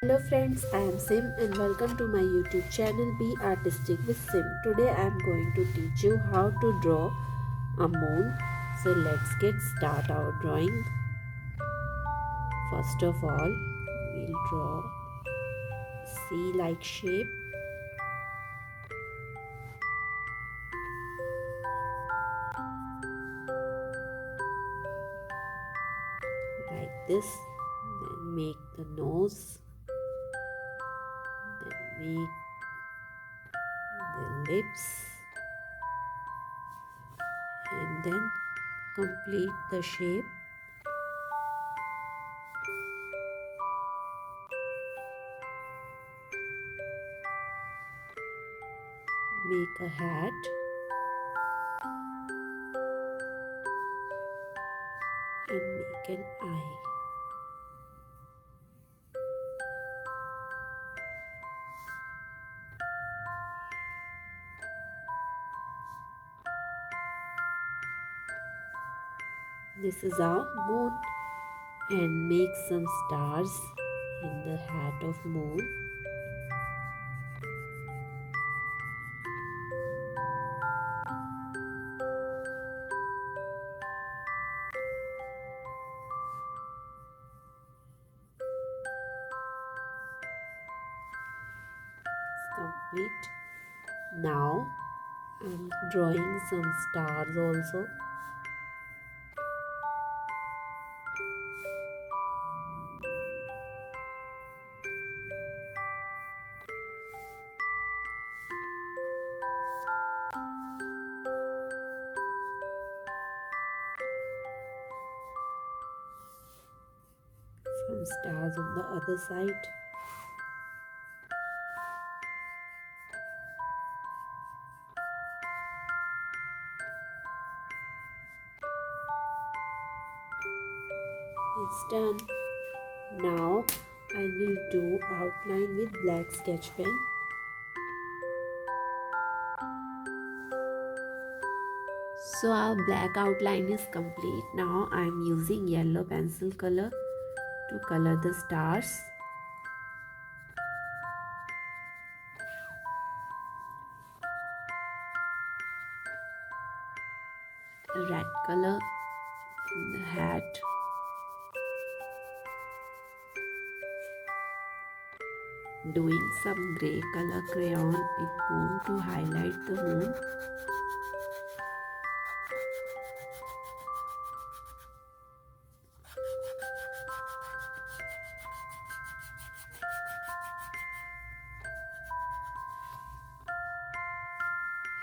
Hello friends, I am Sim and welcome to my YouTube channel Be Artistic with Sim. Today I am going to teach you how to draw a moon. So let's get start our drawing. First of all, we'll draw C-like shape like this. Then make the nose. Then make the lips. And then complete the shape. Make a hat and make an eye. This is our moon, and make some stars in the hat of moon. It's complete. Now I'm drawing some stars also. Some stars on the other side. It's done. Now I will do outline with black sketch pen. So our black outline is complete. Now I am using yellow pencil color to color the stars. Red color in the hat. Doing some grey color crayon in moon to highlight the moon.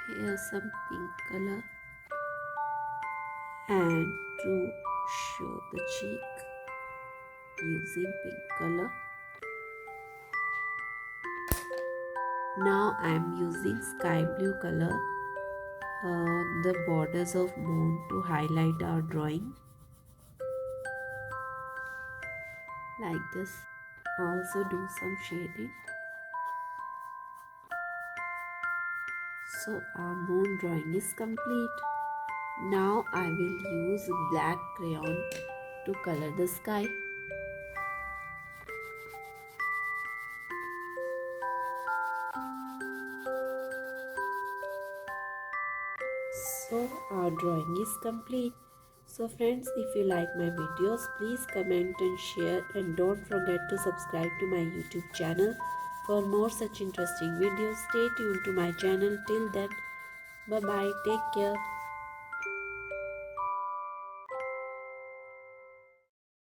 Here some pink color, and to show the cheek using pink color. Now I am using sky blue color on the borders of moon to highlight our drawing like this. Also do some shading. So our moon drawing is complete. Now I will use black crayon to color the sky. So our drawing is complete. So friends, if you like my videos, please comment and share, and don't forget to subscribe to my YouTube channel for more such interesting videos. Stay tuned to my channel. Till then, bye bye, take care.